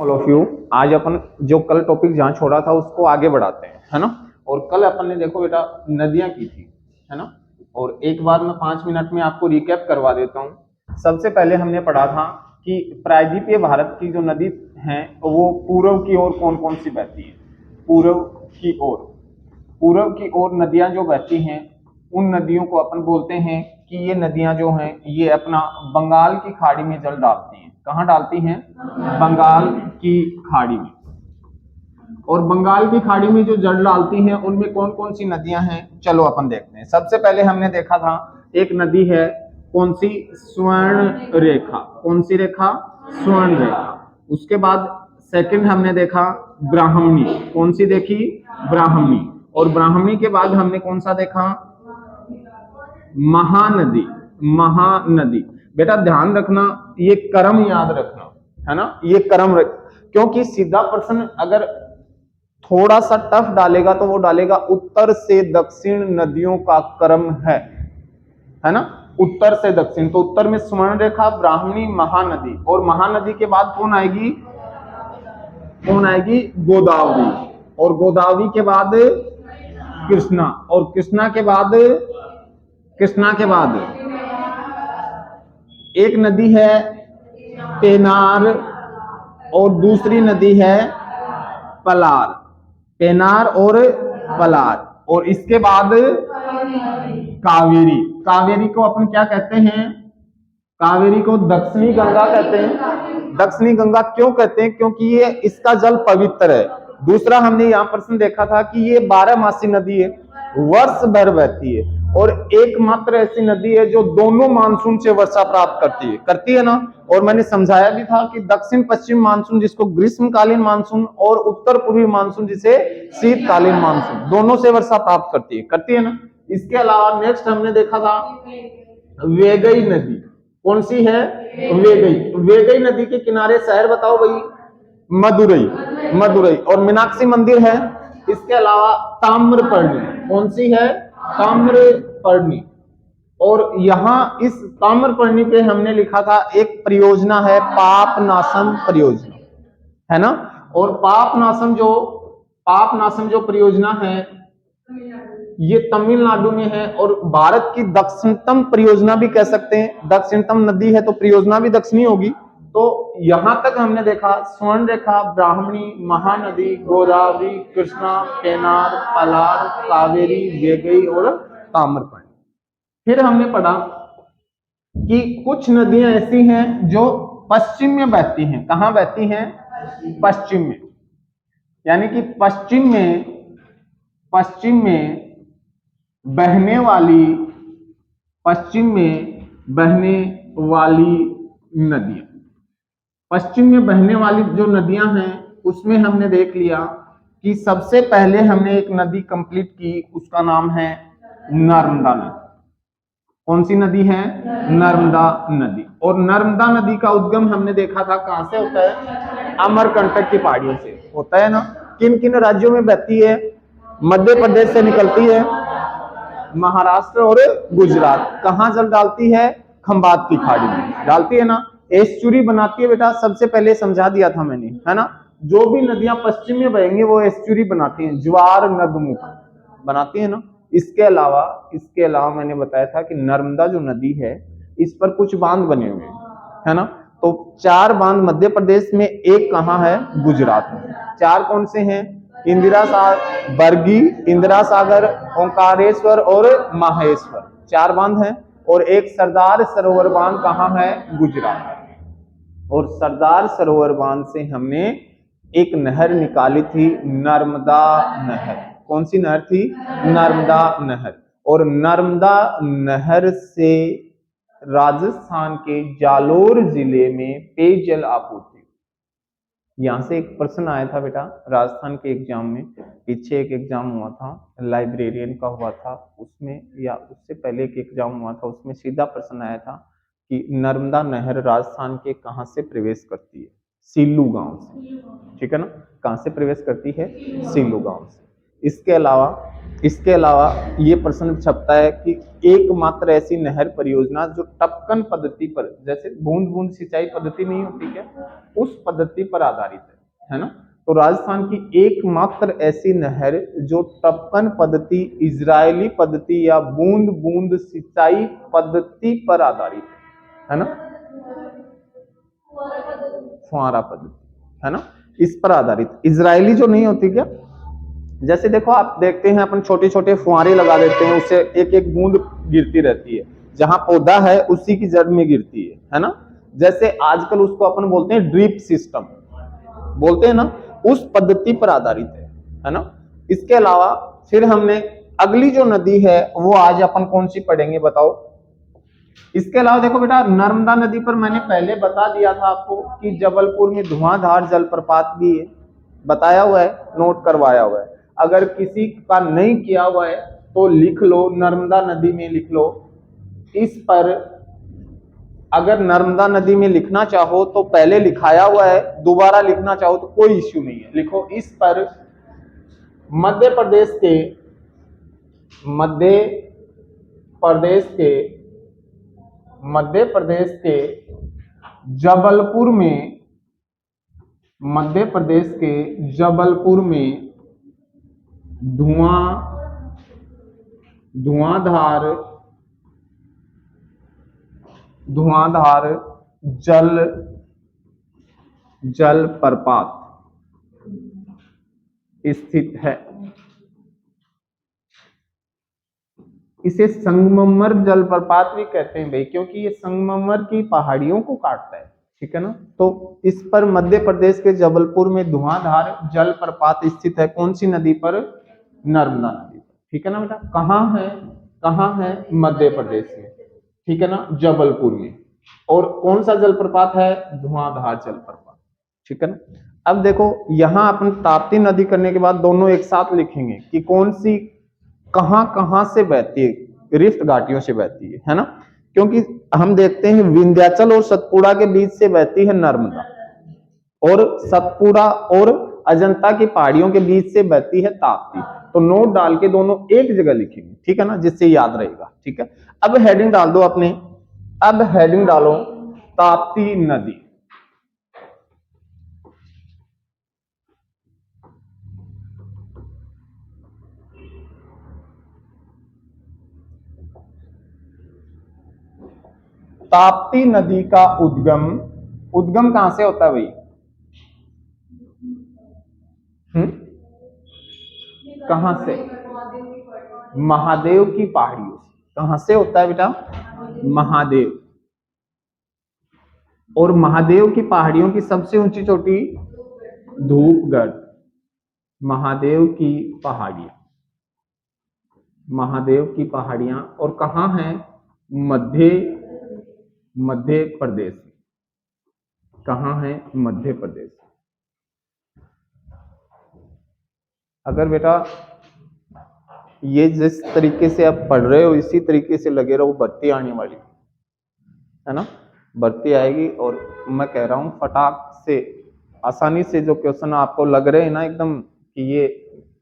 All of you. आज अपन जो कल टॉपिक जहाँ छोड़ा था उसको आगे बढ़ाते हैं, है ना। और कल अपन ने देखो बेटा नदियां की थी, है ना। और एक बार मैं 5 मिनट में आपको रिकैप करवा देता हूँ। सबसे पहले हमने पढ़ा था कि प्रायद्वीपीय भारत की जो नदी हैं वो पूर्व की ओर कौन कौन सी बहती है। पूर्व की ओर नदियां जो बहती हैं उन नदियों को अपन बोलते हैं कि ये नदियां जो हैं ये अपना बंगाल की खाड़ी में जल डालती हैं। कहाँ डालती हैं? बंगाल की खाड़ी में। और बंगाल की खाड़ी में जो जल डालती हैं उनमें कौन कौन सी नदियां हैं, चलो अपन देखते हैं। सबसे पहले हमने देखा था एक नदी है कौन सी? स्वर्ण रेखा। कौन सी रेखा? स्वर्ण रेखा। उसके बाद सेकंड हमने देखा ब्राह्मणी। कौन सी देखी? ब्राह्मणी। और ब्राह्मणी के बाद हमने कौन सा देखा? महानदी। महानदी। बेटा ध्यान रखना, ये क्रम याद रखना, है ना। ये क्रम क्योंकि सीधा प्रश्न अगर थोड़ा सा टफ डालेगा तो वो डालेगा उत्तर से दक्षिण नदियों का क्रम है ना। उत्तर से दक्षिण, तो उत्तर में स्वर्ण रेखा, ब्राह्मणी, महानदी। और महानदी के बाद कौन आएगी? कौन आएगी? गोदावरी। और गोदावरी के बाद कृष्णा। और कृष्णा के बाद एक नदी है पेनार और दूसरी नदी है पलार। पेनार और पलार। और इसके बाद कावेरी। कावेरी को अपन क्या कहते हैं? कावेरी को दक्षिणी गंगा कहते हैं। दक्षिणी गंगा क्यों कहते हैं? क्योंकि ये इसका जल पवित्र है। दूसरा हमने यहाँ प्रश्न देखा था कि ये 12 मासी नदी है, वर्ष भर बहती है और एकमात्र ऐसी नदी है जो दोनों मानसून से वर्षा प्राप्त करती है ना। और मैंने समझाया भी था कि दक्षिण पश्चिम मानसून जिसको ग्रीष्मकालीन मानसून और उत्तर पूर्वी मानसून जिसे शीतकालीन मानसून, दोनों से वर्षा प्राप्त करती है ना। इसके अलावा नेक्स्ट हमने देखा था वेगई नदी। कौन सी है? वेगई। वेगई नदी के किनारे शहर बताओ भाई? मदुरई। और मीनाक्षी मंदिर है। इसके अलावा ताम्रपर्णी। कौन सी है? ताम्रपर्णी। और यहाँ इस ताम्रपर्णी पे हमने लिखा था एक परियोजना है पापनासम परियोजना, है ना। और पापनासम जो परियोजना है ये तमिलनाडु में है और भारत की दक्षिणतम परियोजना भी कह सकते हैं। दक्षिणतम नदी है तो परियोजना भी दक्षिणी होगी। तो यहां तक हमने देखा स्वर्ण रेखा, ब्राह्मणी, महानदी, गोदावरी, कृष्णा, पेनार, पलार, कावेरी, वेगई और ताम्रपर्णी। फिर हमने पढ़ा कि कुछ नदियां ऐसी हैं जो पश्चिम में बहती हैं। कहां बहती हैं? पश्चिम में। यानी कि पश्चिम में बहने वाली नदियां। पश्चिम में बहने वाली जो नदियां हैं उसमें हमने देख लिया कि सबसे पहले हमने एक नदी कंप्लीट की, उसका नाम है नर्मदा नदी। कौन सी नदी है? नर्मदा नदी। और नर्मदा नदी का उद्गम हमने देखा था कहां से होता है? अमरकंटक की पहाड़ियों से होता है ना। किन किन राज्यों में बहती है? मध्य प्रदेश से निकलती है, महाराष्ट्र और गुजरात। कहां जल डालती है? खंबात की खाड़ी में डालती है ना। एस्चुरी बनाती है बेटा, सबसे पहले समझा दिया था मैंने, है ना। जो भी नदियां पश्चिम में बहेंगी वो एस्चुरी बनाती हैं, ज्वार नदमुख बनाती है ना। इसके अलावा मैंने बताया था कि नर्मदा जो नदी है इस पर कुछ बांध बने हुए हैं, है ना। तो 4 बांध मध्य प्रदेश में, एक कहाँ है? गुजरात में। 4 कौन से हैं? बरगी, इंदिरा सागर, ओंकारेश्वर और माहेश्वर। 4 बांध हैं। और एक सरदार सरोवर बांध कहाँ है? गुजरात। और सरदार सरोवर बांध से हमने एक नहर निकाली थी, नर्मदा नहर। कौन सी नहर थी? नर्मदा नहर। और नर्मदा नहर से राजस्थान के जालोर जिले में पेयजल आपूर्ति। यहां से एक प्रश्न आया था बेटा राजस्थान के एग्जाम में, पीछे एक एग्जाम हुआ था लाइब्रेरियन का हुआ था, उसमें या उससे पहले एक एग्जाम हुआ था उसमें सीधा प्रश्न आया था कि नर्मदा नहर राजस्थान के कहां से प्रवेश करती है? सीलू गांव से, ठीक है ना। कहां से प्रवेश करती है? सीलू गांव से। इसके अलावा ये प्रश्न छपता है कि एकमात्र ऐसी नहर परियोजना जो टपकन पद्धति पर, जैसे बूंद बूंद सिंचाई पद्धति नहीं होती क्या, उस पद्धति पर आधारित है। है ना। तो राजस्थान की एकमात्र ऐसी नहर जो टपकन पद्धति, इजरायली पद्धति या बूंद बूंद सिंचाई पद्धति पर आधारित है ना, फुहारा पद्धति, है ना, इस पर आधारित। इजरायली जो नहीं होती क्या, जैसे देखो आप देखते हैं अपन छोटे छोटे फुहारे लगा देते हैं, उससे एक एक बूंद गिरती रहती है, जहां पौधा है उसी की जड़ में गिरती है ना। जैसे आजकल उसको अपन बोलते हैं ड्रिप सिस्टम बोलते हैं ना, उस पद्धति पर आधारित है ना। इसके अलावा फिर हमने अगली जो नदी है वो आज अपन कौन सी पढ़ेंगे बताओ। इसके अलावा देखो बेटा, नर्मदा नदी पर मैंने पहले बता दिया था आपको कि जबलपुर में धुआंधार जलप्रपात भी है, बताया हुआ है, नोट करवाया हुआ है। अगर किसी का नहीं किया हुआ है तो लिख लो, नर्मदा नदी में लिख लो। इस पर अगर नर्मदा नदी में लिखना चाहो तो पहले लिखाया हुआ है, दोबारा लिखना चाहो तो कोई इश्यू नहीं है, लिखो। इस पर मध्य प्रदेश के जबलपुर में, मध्य प्रदेश के जबलपुर में धुआंधार जलप्रपात स्थित है। इसे संगमरमर जलप्रपात भी कहते हैं भाई, क्योंकि ये संगमरमर की पहाड़ियों को काटता है, ठीक है ना। तो इस पर मध्य प्रदेश के जबलपुर में धुआंधार जलप्रपात स्थित है। कौन सी नदी पर? नर्मदा नदी पर, ठीक है ना बेटा। कहाँ है? मध्य प्रदेश में, ठीक है ना, जबलपुर में। और कौन सा जलप्रपात है? धुआंधार जलप्रपात, ठीक है ना। अब देखो यहां अपन ताप्ती नदी करने के बाद दोनों एक साथ लिखेंगे कि कौन सी कहां से बहती है, रिफ्ट घाटियों से बहती है ना। क्योंकि हम देखते हैं विंध्याचल और सतपुड़ा के बीच से बहती है नर्मदा, और सतपुड़ा और अजंता की पहाड़ियों के बीच से बहती है ताप्ती। तो नोट डाल के दोनों एक जगह लिखेंगे, ठीक है ना, जिससे याद रहेगा, ठीक है। अब हेडिंग डाल दो अपने, अब हेडिंग डालो ताप्ती नदी। ताप्ती नदी का उद्गम कहां से होता है भाई? कहां से? महादेव की पहाड़ियों से। कहां से होता है बेटा? महादेव। और महादेव की पहाड़ियों की सबसे ऊंची चोटी धूपगढ़। महादेव की पहाड़ियां, महादेव की पहाड़ियां, और कहां है? मध्य प्रदेश। कहां है? मध्य प्रदेश। अगर बेटा ये जिस तरीके से आप पढ़ रहे हो इसी तरीके से लगे रहो, भर्ती आने वाली है ना, भर्ती आएगी। और मैं कह रहा हूं फटाक से, आसानी से जो क्वेश्चन आपको लग रहे हैं ना एकदम कि ये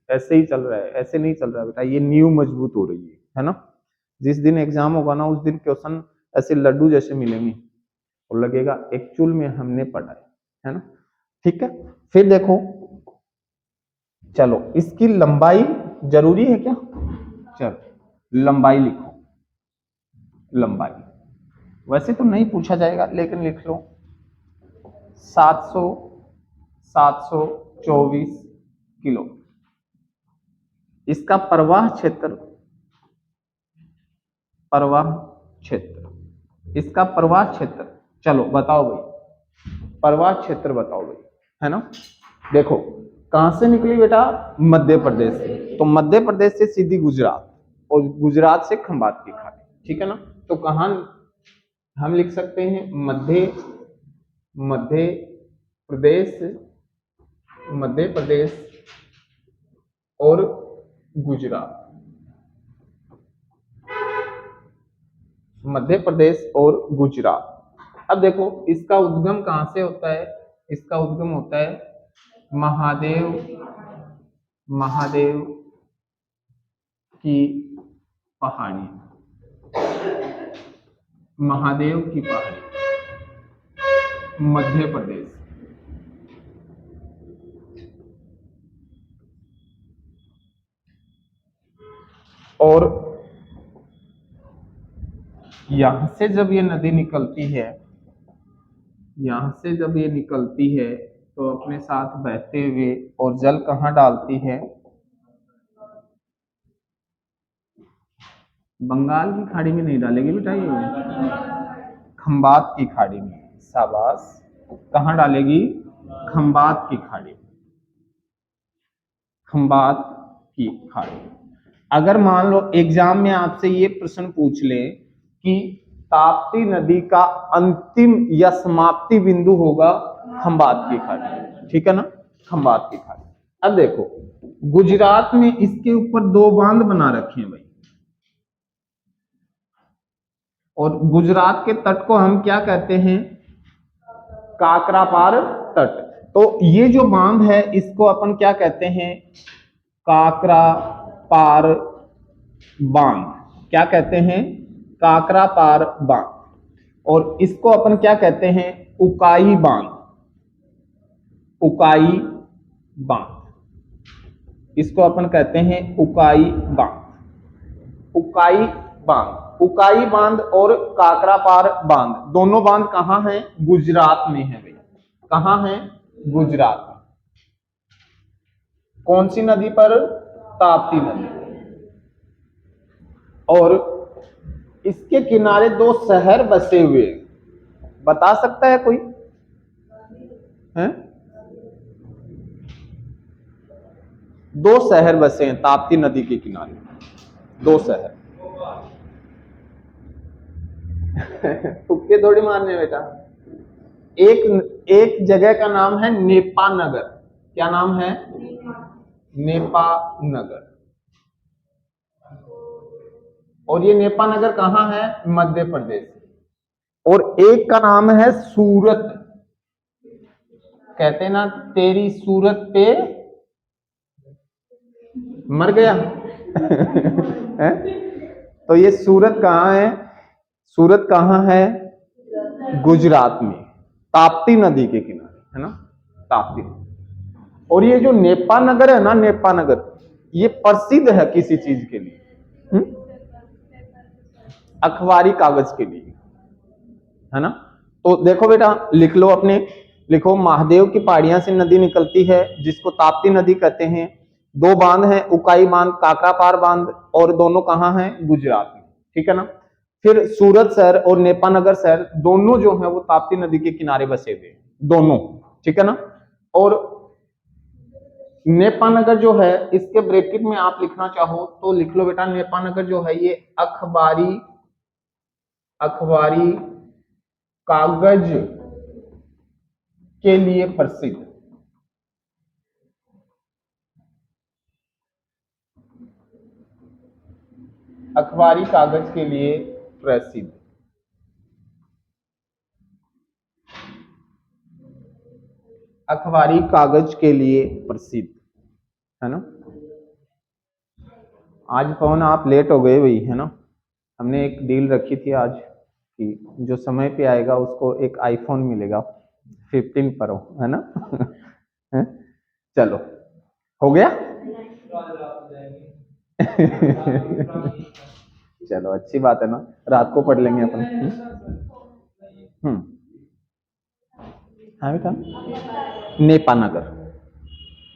ऐसे ही चल रहा है, ऐसे नहीं चल रहा है बेटा, ये नींव मजबूत हो रही है ना। जिस दिन एग्जाम होगा ना उस दिन क्वेश्चन ऐसे लड्डू जैसे मिलेंगे और लगेगा एक्चुअल में हमने पढ़ा है ना, ठीक है। फिर देखो, चलो इसकी लंबाई जरूरी है क्या? चलो लंबाई लिखो, लंबाई वैसे तो नहीं पूछा जाएगा लेकिन लिख लो। 724 किलो। इसका प्रवाह क्षेत्र, इसका प्रवाह क्षेत्र, चलो बताओ भाई, प्रवाह क्षेत्र बताओ भाई, है ना। देखो कहां से निकली बेटा? मध्य प्रदेश से। तो मध्य प्रदेश से सीधी गुजरात, और गुजरात से खंबात की खाड़ी, ठीक है ना। तो कहां हम लिख सकते हैं? मध्य प्रदेश और गुजरात, मध्य प्रदेश और गुजरात। अब देखो इसका उद्गम कहां से होता है? इसका उद्गम होता है महादेव की पहाड़ी, महादेव की पहाड़ी, मध्य प्रदेश। और यहां से जब ये नदी निकलती है, यहां से जब ये निकलती है तो अपने साथ बहते हुए और जल कहाँ डालती है? बंगाल की खाड़ी में नहीं डालेगी बेटा, ये खंबात की खाड़ी में। शाबाश। कहाँ डालेगी? खंबात की खाड़ी, खंबात की खाड़ी। अगर मान लो एग्जाम में आपसे ये प्रश्न पूछ ले कि ताप्ती नदी का अंतिम या समाप्ति बिंदु होगा खंबात की खाड़ी, ठीक है ना, खंबात की खाड़ी। अब देखो गुजरात में इसके ऊपर 2 बांध बना रखे हैं भाई, और गुजरात के तट को हम क्या कहते हैं? काकरापार तट। तो ये जो बांध है इसको अपन क्या कहते हैं? काकरापार बांध। क्या कहते हैं? काकरापार बांध। और इसको अपन क्या कहते हैं? उकाई बांध, उकाई बांध। इसको अपन कहते हैं उकाई बांध, उकाई बांध। उकाई बांध और काकरापार बांध, दोनों बांध कहां हैं? गुजरात में है भाई। कहां है? गुजरात में। कौन सी नदी पर? ताप्ती नदी। और इसके किनारे 2 शहर बसे हुए, बता सकता है कोई? हैं? 2 शहर बसे हैं ताप्ती नदी के किनारे, 2 शहर। तुक्के थोड़ी मारने बेटा। एक जगह का नाम है नेपा नगर। क्या नाम है? नेपा नगर। और ये नेपा नगर कहां है? मध्य प्रदेश। और एक का नाम है सूरत। कहते ना तेरी सूरत पे मर गया। तो ये सूरत कहां है? सूरत कहां है? गुजरात में, ताप्ती नदी के किनारे, है ना, ताप्ती। और ये जो नेपा नगर है ना, नेपा नगर, ये प्रसिद्ध है किसी चीज के लिए? अखबारी कागज के लिए, है ना। तो देखो बेटा, लिख लो अपने, लिखो महादेव की पहाड़ियां से नदी निकलती है जिसको ताप्ती नदी कहते हैं। 2 बांध हैं, उकाई बांध, काकरापार बांध, और दोनों कहां हैं? गुजरात में, ठीक है ना। फिर सूरत शहर और नेपानगर शहर दोनों जो है वो ताप्ती नदी के किनारे बसे हुए, दोनों, ठीक है ना। और नेपानगर जो है, इसके ब्रैकेट में आप लिखना चाहो तो लिख लो बेटा, नेपानगर जो है ये अखबारी कागज के लिए प्रसिद्ध। अखबारी कागज के लिए प्रसिद्ध। अखबारी कागज के लिए प्रसिद्ध, है ना। आज पवन आप लेट हो गए भाई, है ना। हमने एक डील रखी थी आज कि जो समय पे आएगा उसको एक आईफोन मिलेगा 15 प्रो, है ना। है? चलो, हो गया। चलो अच्छी बात है ना, रात को पढ़ लेंगे अपन। हाँ बेटा, नेपानगर,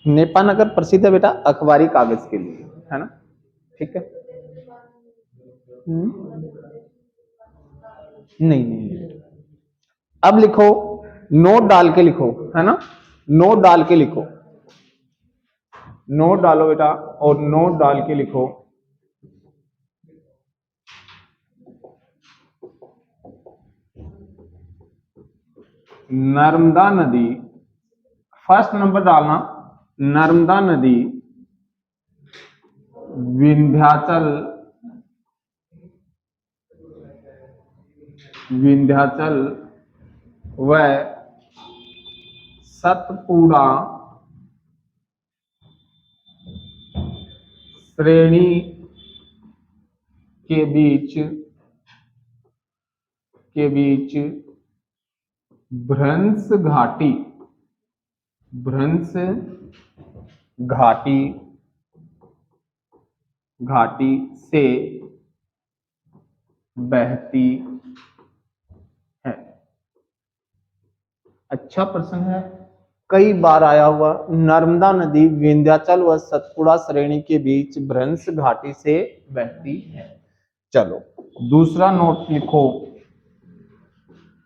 नेपानगर प्रसिद्ध है बेटा अखबारी कागज के लिए, है ना, ठीक है। नहीं नहीं नहीं। अब लिखो, नोट डाल के लिखो, है ना, नोट डाल के लिखो, नोट डालो बेटा, और नोट डाल के लिखो। नर्मदा नदी, फर्स्ट नंबर डालना, नर्मदा नदी विंध्याचल, विंध्याचल व सतपुड़ा श्रेणी के बीच भ्रंश घाटी, भ्रंश घाटी घाटी से बहती है। अच्छा प्रश्न है, कई बार आया हुआ। नर्मदा नदी विंध्याचल व सतपुड़ा श्रेणी के बीच भ्रंश घाटी से बहती है। चलो दूसरा नोट लिखो,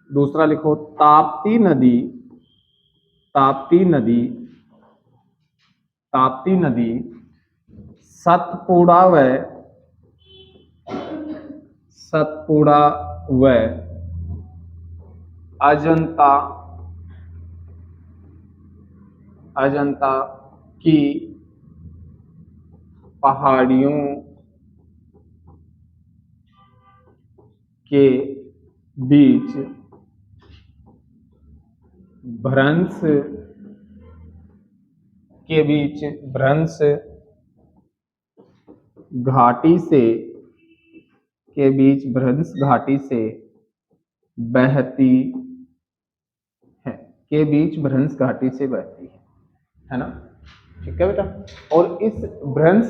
दूसरा लिखो, ताप्ती नदी, ताप्ती नदी, ताप्ती नदी सतपुड़ा व सतपुड़ा व अजंता, अजंता की पहाड़ियों के बीच भ्रंश के बीच भ्रंश घाटी से के बीच भ्रंश घाटी से बहती है, के बीच भ्रंश घाटी से बहती है ना। ठीक है बेटा। और इस भ्रंश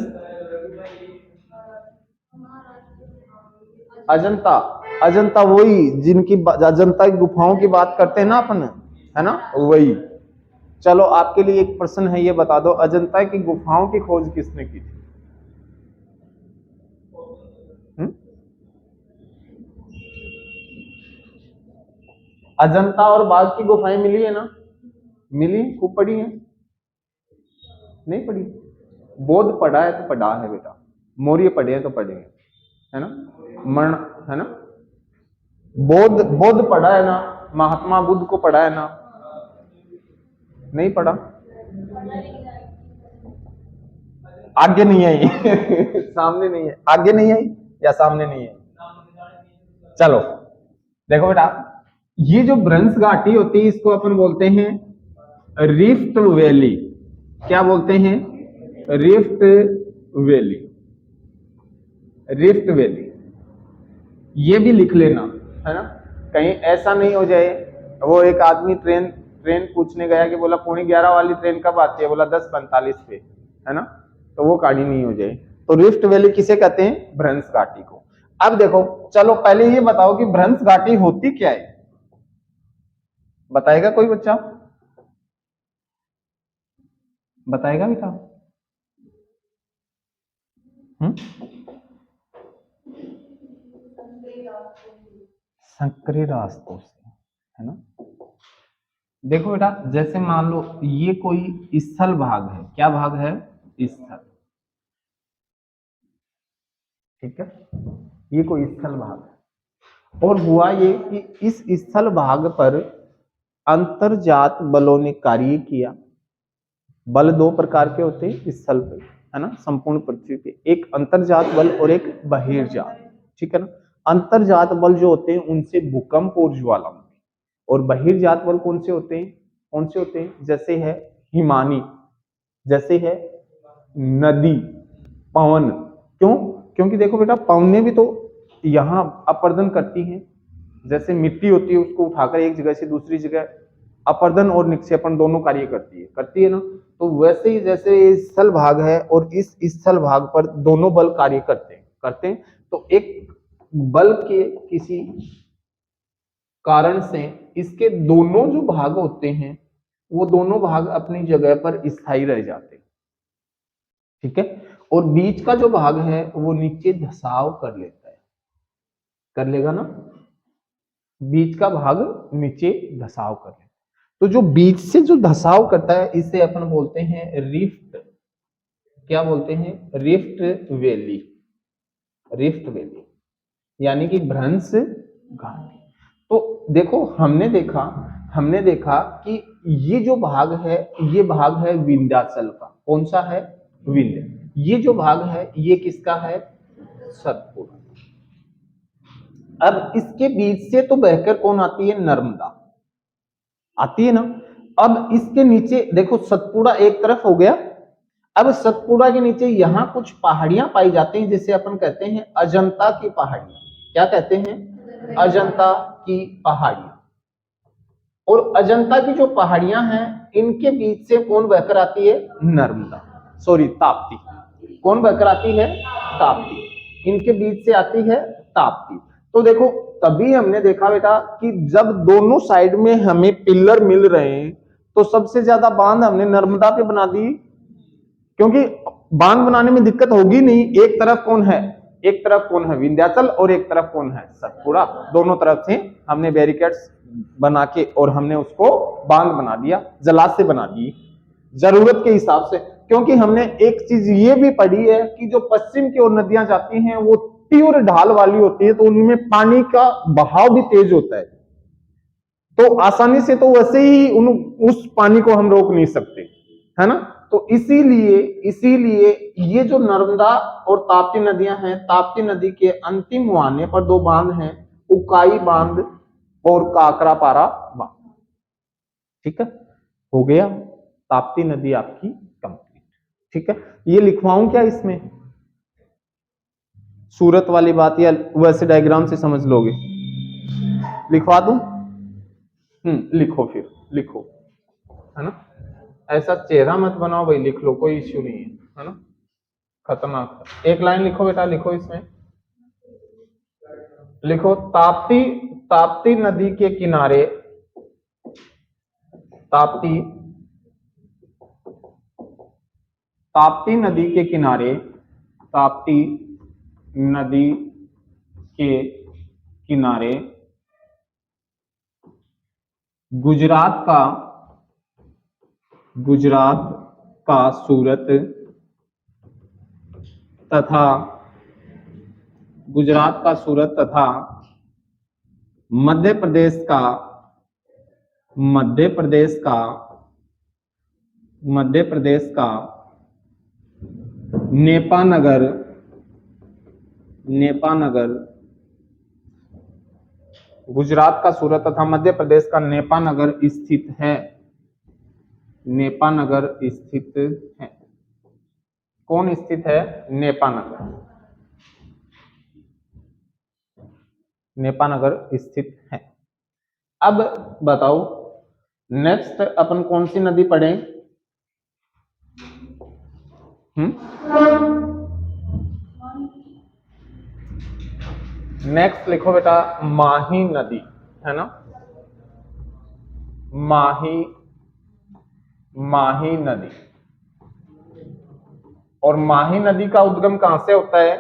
अजंता, अजंता वही जिनकी अजंता की गुफाओं की बात करते हैं ना अपन, है ना, वही। चलो आपके लिए एक प्रश्न है, ये बता दो अजंता की गुफाओं की खोज किसने की थी? अजंता और बाघ की गुफाएं मिली है ना, मिली, खूब पढ़ी है, नहीं पढ़ी? बौद्ध पढ़ा है तो पढ़ा है बेटा, मौर्य पढ़े हैं तो पढ़े हैं, है ना, मरण, है ना, बौद्ध, बौद्ध पढ़ा है ना, महात्मा बुद्ध को पढ़ा है ना, नहीं पढ़ा? आगे नहीं आई सामने नहीं है, आगे नहीं आई या सामने नहीं आई? चलो देखो बेटा, ये जो भ्रंश घाटी होती है इसको अपन बोलते हैं रिफ्ट वैली। क्या बोलते हैं? Rift valley, rift valley. ये भी लिख लेना, है ना, कहीं ऐसा नहीं हो जाए। वो एक आदमी ट्रेन ट्रेन पूछने गया कि बोला 11:15 वाली ट्रेन कब आती है? बोला 10:45 पे, है ना, तो वो गाड़ी नहीं हो जाए। तो रिफ्ट वैली किसे कहते हैं? भ्रंश घाटी को। अब देखो, चलो पहले ये बताओ कि भ्रंश घाटी होती क्या है, बताएगा कोई बच्चा? बताएगा बेटा? संकरे रास्तों से, है ना। देखो बेटा, जैसे मान लो ये कोई स्थल भाग है, क्या भाग है? स्थल, ठीक है, ये कोई स्थल भाग है। और हुआ ये कि इस स्थल भाग पर अंतर्जात बलों ने कार्य किया। बल दो प्रकार के होते हैं स्थल पे, है ना, संपूर्ण पृथ्वी पे, एक अंतर्जात बल और एक बहिर्जात, ठीक है ना। अंतर्जात बल जो होते हैं उनसे भूकंप और ज्वालामुखी, और बहिर्जात बल कौन से होते हैं? कौन से होते हैं? जैसे है हिमानी, जैसे है नदी, पवन। क्यों? क्योंकि देखो बेटा, पवनें भी तो यहाँ अपर्दन करती हैं। जैसे मिट्टी होती है उसको उठाकर एक जगह से दूसरी जगह अपर्दन और निक्षेपण दोनों कार्य करती है ना। तो वैसे ही जैसे ये स्थल भाग है और इस स्थल भाग पर दोनों बल कार्य करते हैं। तो एक बल के किसी कारण से इसके दोनों जो भाग होते हैं वो दोनों भाग अपनी जगह पर स्थायी रह जाते हैं, ठीक है। और बीच का जो भाग है वो नीचे धसाव कर लेता है, कर लेगा ना, बीच का भाग नीचे धसाव कर लेता है। तो जो बीच से जो धसाव करता है इसे अपन बोलते हैं रिफ्ट। क्या बोलते हैं? रिफ्ट वैली, रिफ्ट वैली यानी कि भ्रंश घाटी। तो देखो, हमने देखा कि ये जो भाग है ये भाग है विंध्याचल का। कौन सा है? विंध्य। ये जो भाग है ये किसका है? सतपुड़ा। अब इसके बीच से तो बहकर कौन आती है? नर्मदा आती है ना। अब इसके नीचे देखो, सतपुड़ा एक तरफ हो गया। अब सतपुड़ा के नीचे यहां कुछ पहाड़ियां पाई जाती हैं जिसे अपन कहते हैं अजंता की पहाड़ियां। क्या कहते हैं? अजंता की पहाड़ियां। और अजंता की जो पहाड़ियां हैं इनके बीच से कौन बहकर आती है? नर्मदा, सॉरी ताप्ती। कौन बहकर आती है? ताप्ती, इनके बीच से आती है ताप्ती। तो देखो तभी हमने देखा बेटा कि जब दोनों साइड में हमें पिलर मिल रहे हैं तो सबसे ज्यादा बांध हमने नर्मदा पे बना दी, क्योंकि बांध बनाने में दिक्कत होगी नहीं। एक तरफ कौन है विंध्याचल और एक तरफ कौन है सतपुड़ा, दोनों तरफ से हमने बैरिकेड्स बना के और हमने उसको बांध बना दिया, जलाशय बना दिए जरूरत के हिसाब से। क्योंकि हमने एक चीज ये भी पढ़ी है कि जो पश्चिम की ओर नदियां जाती हैं वो तीव्र ढाल वाली होती है, तो उनमें पानी का बहाव भी तेज होता है, तो आसानी से तो वैसे ही उस पानी को हम रोक नहीं सकते, है ना। तो इसीलिए ये जो नर्मदा और ताप्ती नदियां हैं, ताप्ती नदी के अंतिम मुहाने पर दो बांध हैं, उकाई बांध और काकरापारा बांध। ठीक है, हो गया ताप्ती नदी आपकी कंप्लीट। ठीक है, ये लिखवाऊं क्या इसमें सूरत वाली बात, या वैसे डायग्राम से समझ लोगे? लिखवा दूं? लिखो, फिर लिखो, है ना। ऐसा चेहरा मत बनाओ भाई, लिख लो, कोई इश्यू नहीं है ना। खतरनाक, एक लाइन लिखो बेटा, लिखो इसमें, लिखो ताप्ती नदी के किनारे, ताप्ती नदी के किनारे, ताप्ती नदी के किनारे गुजरात का सूरत तथा मध्य प्रदेश का नेपानगर गुजरात का सूरत तथा मध्य प्रदेश का नेपानगर स्थित है। कौन स्थित है? नेपानगर स्थित है। अब बताओ नेक्स्ट अपन कौन सी नदी पढ़ें? नेक्स्ट लिखो बेटा माही नदी, है ना, माही नदी। और माही नदी का उद्गम कहां से होता है?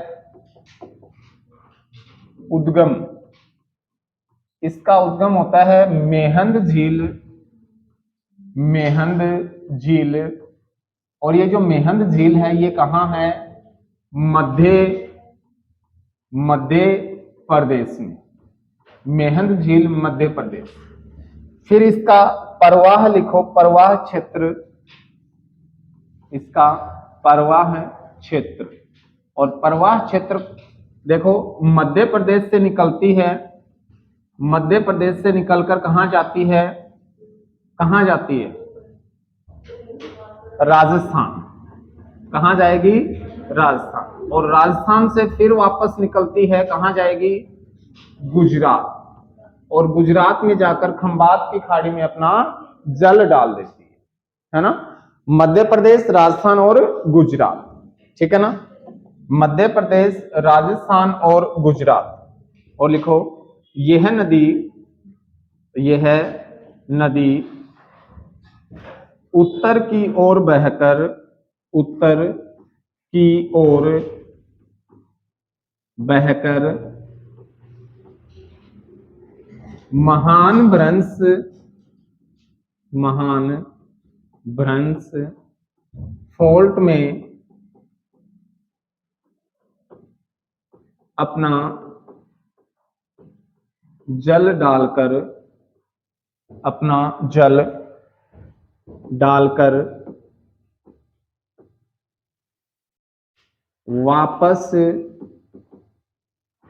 इसका उद्गम होता है मेहंद झील। और ये जो मेहंद झील है ये कहां है? मध्य प्रदेश में। मेहंद झील मध्य प्रदेश। फिर इसका प्रवाह लिखो, प्रवाह क्षेत्र, इसका प्रवाह क्षेत्र। और प्रवाह क्षेत्र देखो मध्य प्रदेश से निकलती है, मध्य प्रदेश से निकलकर कहां जाती है? राजस्थान। कहां जाएगी? राजस्थान। और राजस्थान से फिर वापस निकलती है, कहां जाएगी? गुजरात। और गुजरात में जाकर खंबात की खाड़ी में अपना जल डाल देती है ना। मध्य प्रदेश, राजस्थान और गुजरात, ठीक है ना। मध्य प्रदेश, राजस्थान और गुजरात। और लिखो यह नदी उत्तर की ओर बहकर महान भ्रंश फोर्ट में अपना जल डालकर वापस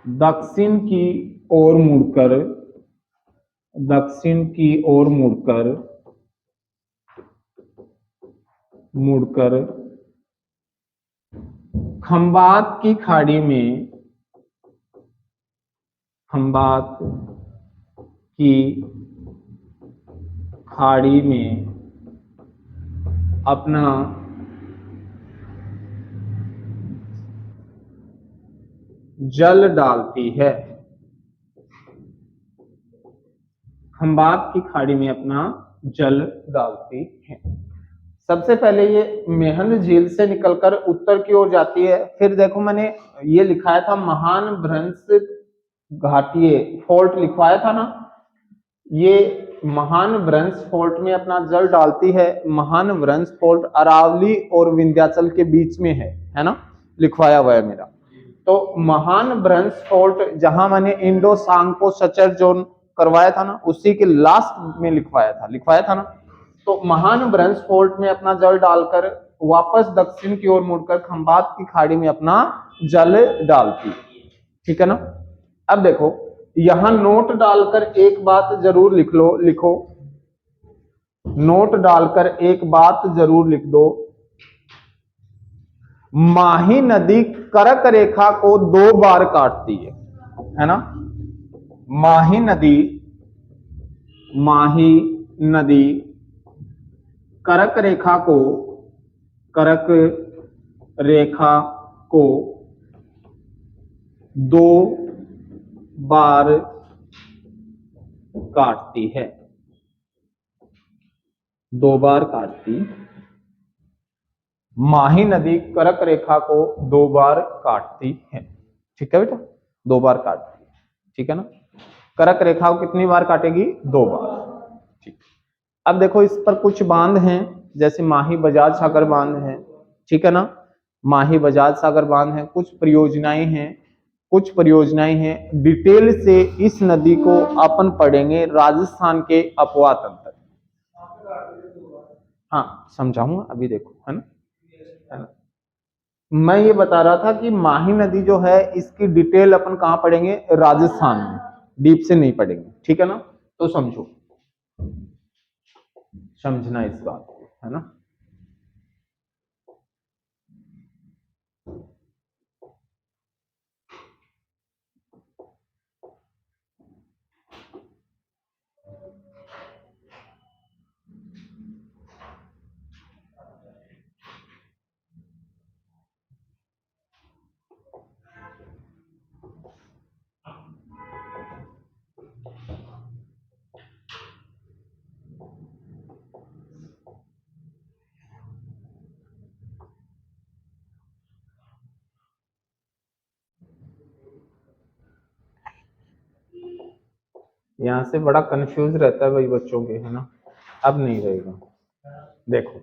दक्षिण की ओर मुड़कर खंबात की खाड़ी में अपना जल डालती है, खंबात की खाड़ी में अपना जल डालती है। सबसे पहले ये मेहंद झील से निकलकर उत्तर की ओर जाती है। फिर देखो मैंने ये लिखाया था महान भ्रंश घाटीय फोर्ट लिखवाया था ना, ये महान भ्रंश फोर्ट में अपना जल डालती है। महान भ्रंश फोर्ट अरावली और विंध्याचल के बीच में है ना, लिखवाया हुआ है मेरा। तो महान भ्रंश फोर्ट जहां मैंने इंडो सांगपो सचर जोन करवाया था ना, उसी के लास्ट में लिखवाया था ना। तो महान भ्रंश फोर्ट में अपना जल डालकर वापस दक्षिण की ओर मुड़कर खंबात की खाड़ी में अपना जल डालती, ठीक है ना। अब देखो यहां नोट डालकर एक बात जरूर लिखो, नोट डालकर एक बात जरूर लिख दो, माही नदी कर्क रेखा को 2 बार काटती है ना। माही नदी कर्क रेखा को 2 बार काटती है, 2 बार काटती। माही नदी कर्क रेखा को 2 बार काटती है, ठीक है बेटा, 2 बार काटती, ठीक है ना। कर्क रेखा को कितनी बार काटेगी? 2 बार, ठीक। अब देखो इस पर कुछ बांध हैं, जैसे माही बजाज सागर बांध है, ठीक है ना, माही बजाज सागर बांध है। कुछ परियोजनाएं हैं, डिटेल से इस नदी को अपन पढ़ेंगे राजस्थान के अपवा तंत्र। हाँ समझाऊंगा, अभी देखो, है ना। मैं ये बता रहा था कि माही नदी जो है इसकी डिटेल अपन कहां पढ़ेंगे? राजस्थान में, डीप से नहीं पढ़ेंगे, ठीक है ना। तो समझना इस बात को, है ना। यहां से बड़ा कंफ्यूज रहता है भाई बच्चों के, है ना। अब नहीं रहेगा। देखो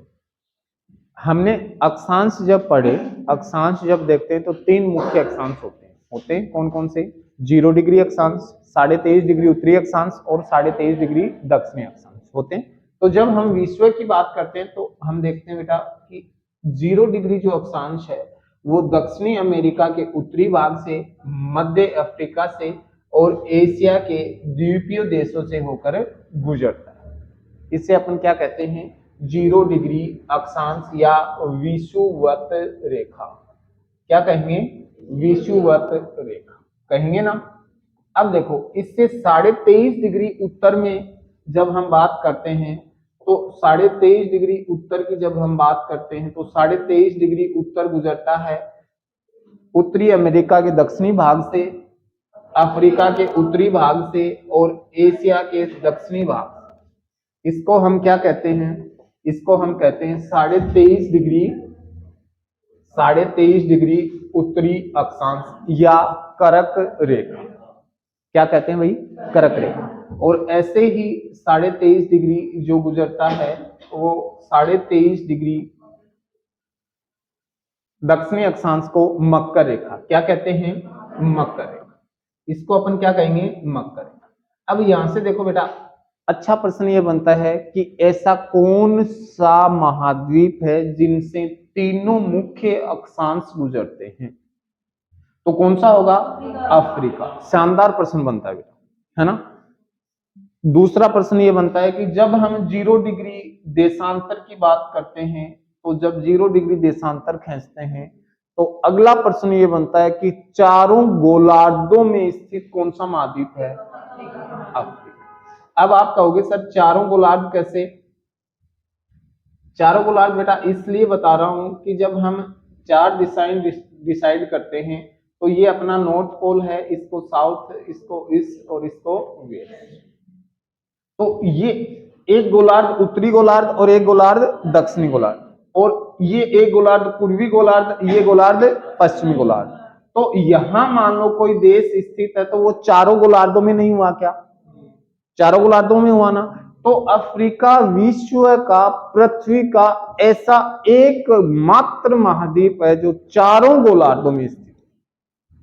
हमने अक्षांश जब पढ़े, अक्षांश जब देखते हैं तो 3 मुख्य अक्षांश होते हैं कौन कौन से? 0 डिग्री अक्षांश, 23.5 डिग्री उत्तरी अक्षांश और 23.5 डिग्री दक्षिणी अक्षांश होते हैं। तो जब हम विश्व की बात करते हैं तो हम देखते हैं बेटा कि 0 डिग्री जो अक्षांश है वो दक्षिणी अमेरिका के उत्तरी भाग से, मध्य अफ्रीका से और एशिया के द्वीपीय देशों से होकर गुजरता है। इसे अपन क्या कहते हैं? 0 डिग्री अक्षांश या विषुवत रेखा। क्या कहेंगे? विषुवत रेखा कहेंगे ना। अब देखो इससे 23.5 डिग्री उत्तर में जब हम बात करते हैं तो 23.5 डिग्री उत्तर की जब हम बात करते हैं तो 23.5 डिग्री उत्तर गुजरता है उत्तरी अमेरिका के दक्षिणी भाग से, अफ्रीका के उत्तरी भाग से और एशिया के दक्षिणी भाग से। इसको हम क्या कहते हैं? इसको हम कहते हैं 23.5 डिग्री उत्तरी अक्षांश या कर्क रेखा। क्या कहते हैं भाई? कर्क रेखा। और ऐसे ही 23.5 डिग्री जो गुजरता है वो 23.5 डिग्री दक्षिणी अक्षांश को मकर रेखा। क्या कहते हैं? मकर रेखा। इसको अपन क्या कहेंगे? मकर रेखा। अब यहां से देखो बेटा, अच्छा प्रश्न ये बनता है कि ऐसा कौन सा महाद्वीप है जिनसे तीनों मुख्य अक्षांश गुजरते हैं? तो कौन सा होगा? अफ्रीका। शानदार प्रश्न बनता है बेटा, है ना। दूसरा प्रश्न ये बनता है कि जब हम 0 डिग्री देशांतर की बात करते हैं तो जब 0 डिग्री देशांतर खींचते हैं तो अगला प्रश्न ये बनता है कि चारों गोलार्धों में स्थित कौन सा महाद्वीप है? अफ्रीका। अब आप कहोगे सर चारों गोलार्ध कैसे? चारों गोलार्ध बेटा इसलिए बता रहा हूं कि जब हम 4 दिशाएं डिसाइड करते हैं तो ये अपना नॉर्थ पोल है, इसको साउथ, इसको ईस्ट और इसको वेस्ट। तो ये एक गोलार्ध उत्तरी गोलार्ध और एक गोलार्ध दक्षिणी गोलार्ध, और ये एक गोलार्ध पूर्वी गोलार्ध, ये गोलार्ध पश्चिमी गोलार्ध। तो यहां मान लो कोई देश स्थित है तो वो चारों गोलार्धों में नहीं हुआ क्या? चारों गोलार्धों में हुआ ना। तो अफ्रीका विश्व का, पृथ्वी का ऐसा एकमात्र महाद्वीप है जो चारों गोलार्धों में स्थित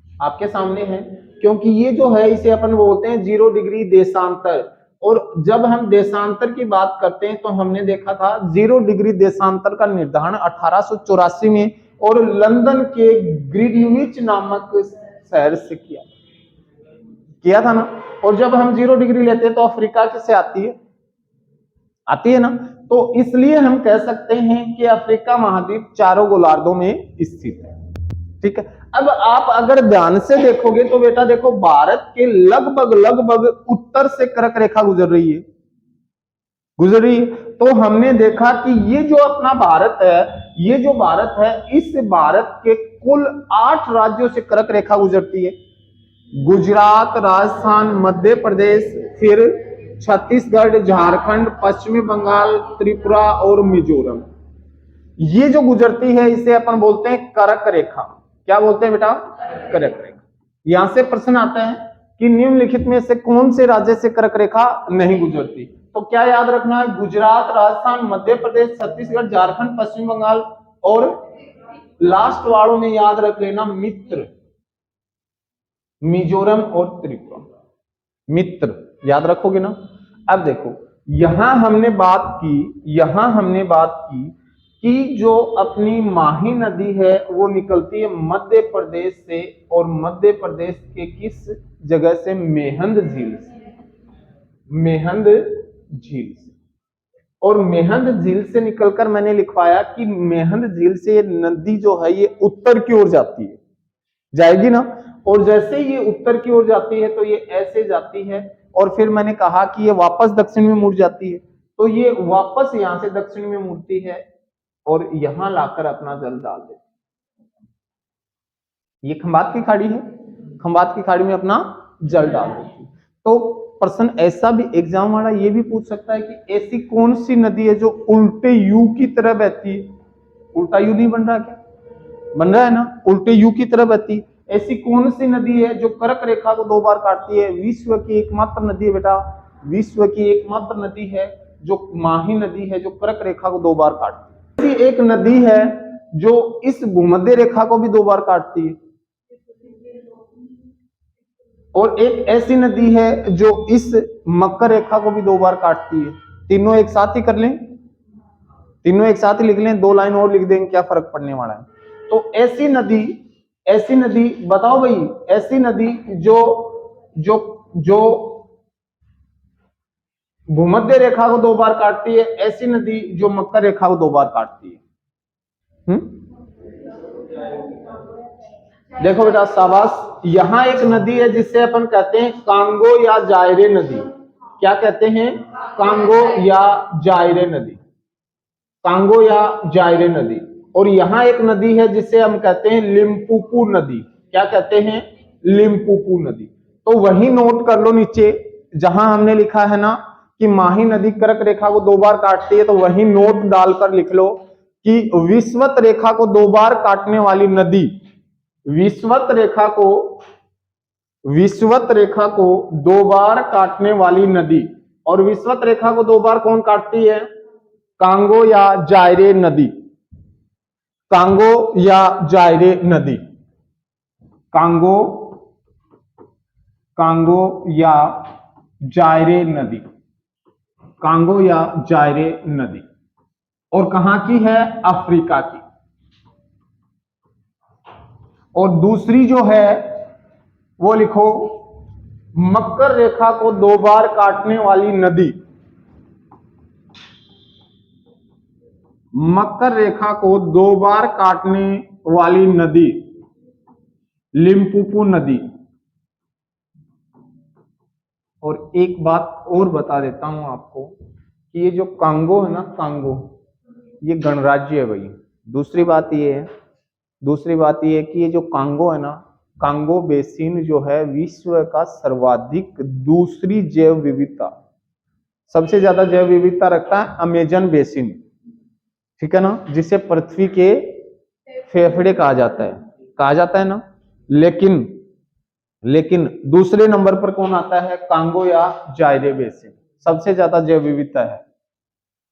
आपके सामने है। क्योंकि ये जो है इसे अपन बोलते हैं 0 डिग्री देशांतर। और जब हम देशांतर की बात करते हैं तो हमने देखा था 0 डिग्री देशांतर का निर्धारण 1884 में और लंदन के ग्रीनविच नामक शहर से किया था ना। और जब हम 0 डिग्री लेते हैं तो अफ्रीका किससे आती है ना। तो इसलिए हम कह सकते हैं कि अफ्रीका महाद्वीप चारों गोलार्धों में स्थित है। ठीक है, अब आप अगर ध्यान से देखोगे तो बेटा देखो, भारत के लगभग उत्तर से कर्क रेखा गुजर रही है। तो हमने देखा कि ये जो अपना भारत है, ये जो भारत है, इस भारत के कुल 8 राज्यों से कर्क रेखा गुजरती है। गुजरात, राजस्थान, मध्य प्रदेश, फिर छत्तीसगढ़, झारखंड, पश्चिमी बंगाल, त्रिपुरा और मिजोरम। ये जो गुजरती है इसे अपन बोलते हैं कर्क रेखा। क्या बोलते हैं बेटा? कर्क रेखा। यहां से प्रश्न आता है कि निम्नलिखित में से कौन से राज्य से कर्क रेखा नहीं गुजरती? तो क्या याद रखना है? गुजरात, राजस्थान, मध्य प्रदेश, छत्तीसगढ़, झारखंड, पश्चिम बंगाल और लास्ट वालों में याद रख लेना मित्र, मिजोरम और त्रिपुरा। मित्र याद रखोगे ना। अब देखो, यहां हमने बात की कि जो अपनी माही नदी है वो निकलती है मध्य प्रदेश से, और मध्य प्रदेश के किस जगह से? मेहंद झील से। मेहंद झील से। और मेहंद झील से निकलकर मैंने लिखवाया कि मेहंद झील से ये नदी जो है ये उत्तर की ओर जाएगी ना। और जैसे ये उत्तर की ओर जाती है तो ये ऐसे जाती है, और फिर मैंने कहा कि ये वापस दक्षिण में मुड़ जाती है। तो ये वापस यहां से दक्षिण में मुड़ती है और यहां लाकर अपना जल डाल देती है। ये खंबात की खाड़ी है, खंबात की खाड़ी में अपना जल डाल देती है। तो प्रश्न ऐसा भी एग्जाम वाला ये भी पूछ सकता है कि ऐसी कौन सी नदी है जो उल्टे यू की तरह बहती है? उल्टा यू नहीं बन रहा क्या? बन रहा है ना, उल्टे यू की तरह बहती है। ऐसी कौन सी नदी है जो कर्क रेखा को 2 बार काटती है? विश्व की एकमात्र नदी है बेटा, विश्व की एकमात्र नदी है जो माही नदी है जो कर्क रेखा को 2 बार काटती है। एक नदी है जो इस भूमध्य रेखा को भी 2 बार काटती है, और एक ऐसी नदी है जो इस मकर रेखा को भी 2 बार काटती है। तीनों एक साथ ही कर लें, तीनों एक साथ ही लिख लें, 2 लाइन और लिख देंगे, क्या फर्क पड़ने वाला है। तो ऐसी नदी बताओ भाई, ऐसी नदी जो जो जो भूमध्य रेखा को 2 बार काटती है, ऐसी नदी जो मकर रेखा को 2 बार काटती है। देखो बेटा शाबाश, यहां एक नदी है जिससे अपन कहते हैं कांगो या जायरे नदी। क्या कहते हैं? कांगो या जायरे नदी, कांगो या जायरे नदी। और यहां एक नदी है जिसे हम कहते हैं लिम्पोपो नदी। क्या कहते हैं? लिम्पोपो नदी। तो वही नोट कर लो नीचे, जहां हमने लिखा है ना कि माही नदी कर्क रेखा को 2 बार काटती है, तो वही नोट डालकर लिख लो कि विषुवत रेखा को 2 बार काटने वाली नदी, विषुवत रेखा को 2 बार काटने वाली नदी। और विषुवत रेखा को 2 बार कौन काटती है? कांगो या जायरे नदी। कांगो या जायरे नदी, कांगो या जायरे नदी, कांगो या जायरे नदी। और कहां की है? अफ्रीका की। और दूसरी जो है वो लिखो, मकर रेखा को 2 बार काटने वाली नदी, मकर रेखा को 2 बार काटने वाली नदी लिम्पोपो नदी। और एक बात और बता देता हूं आपको कि ये जो कांगो है ना, कांगो ये गणराज्य है भाई। दूसरी बात ये है कि ये जो कांगो है ना, कांगो बेसिन जो है विश्व का सर्वाधिक दूसरी जैव विविधता, सबसे ज्यादा जैव विविधता रखता है अमेजन बेसिन, ठीक है ना, जिसे पृथ्वी के फेफड़े कहा जाता है ना। लेकिन दूसरे नंबर पर कौन आता है, कांगो या जायरे बेसिन, सबसे ज्यादा जैव विविधता है।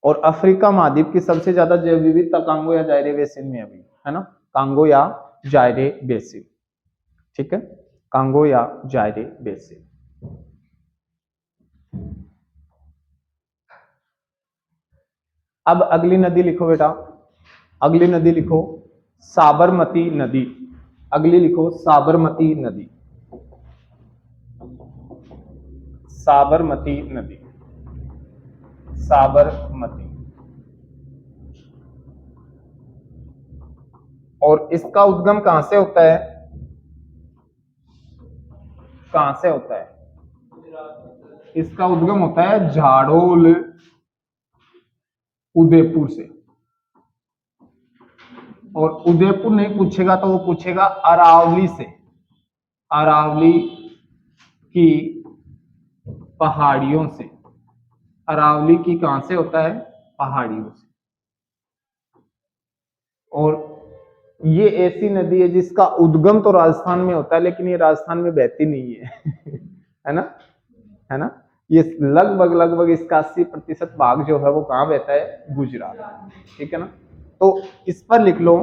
और अफ्रीका महाद्वीप की सबसे ज्यादा जैव विविधता कांगो या जायरे बेसिन में अभी है ना, कांगो या जायरे बेसिन, ठीक है, कांगो या जायरे बेसिन। अब अगली नदी लिखो बेटा, अगली नदी लिखो साबरमती नदी, अगली लिखो साबरमती नदी, साबरमती नदी, साबरमती। और इसका उद्गम कहां से होता है, कहां से होता है, इसका उद्गम होता है झाड़ोल उदयपुर से। और उदयपुर नहीं पूछेगा तो वो पूछेगा अरावली से, अरावली की पहाड़ियों से, अरावली की कहां से होता है, पहाड़ियों से। और ये ऐसी नदी है जिसका उद्गम तो राजस्थान में होता है, लेकिन ये राजस्थान में बहती नहीं है है ना, है ना, ये लगभग इसका 80% भाग जो है वो कहां बहता है, गुजरात, ठीक है ना। तो इस पर लिख लो,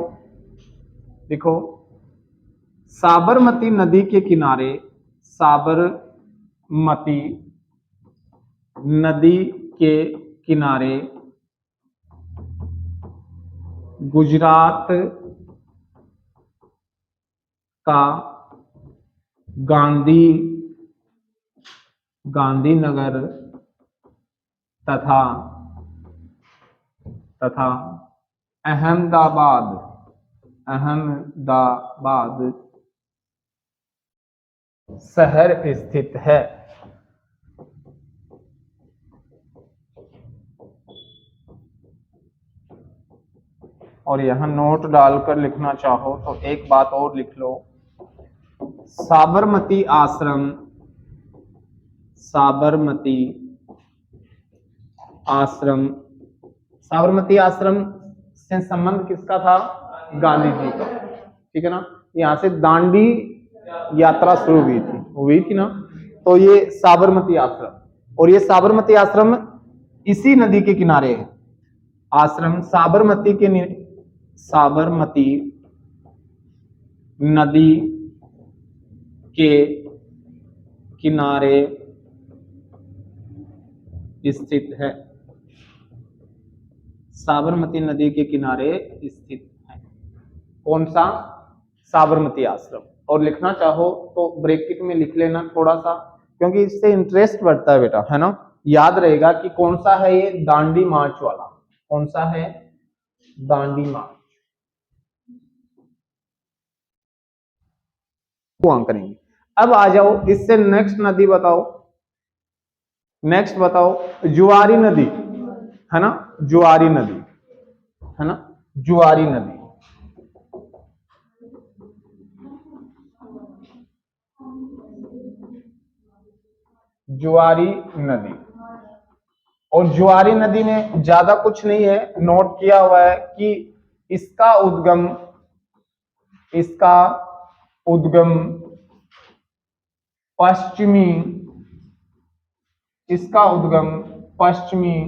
देखो साबरमती नदी के किनारे, साबरमती नदी के किनारे गुजरात का गांधीनगर तथा अहमदाबाद शहर स्थित है। और यहां नोट डालकर लिखना चाहो तो एक बात और लिख लो, साबरमती आश्रम, साबरमती आश्रम, साबरमती आश्रम से संबंध किसका था, गांधी जी का, ठीक है ना। यहां से दांडी यात्रा शुरू हुई थी ना, तो ये साबरमती आश्रम, और ये साबरमती आश्रम इसी नदी के किनारे है। आश्रम साबरमती नदी के किनारे स्थित है, साबरमती नदी के किनारे स्थित है। कौन सा, साबरमती आश्रम। और लिखना चाहो तो ब्रैकेट में लिख लेना थोड़ा सा, क्योंकि इससे इंटरेस्ट बढ़ता है बेटा, है ना, याद रहेगा कि कौन सा है ये, दांडी मार्च वाला, कौन सा है, दांडी मार्च को करेंगे। अब आ जाओ इससे नेक्स्ट नदी बताओ, नेक्स्ट बताओ जुआरी नदी, है ना, जुआरी नदी, है ना, जुआरी नदी। जुआरी नदी, और जुआरी नदी में ज्यादा कुछ नहीं है, नोट किया हुआ है कि इसका उद्गम पश्चिमी, इसका उद्गम पश्चिमी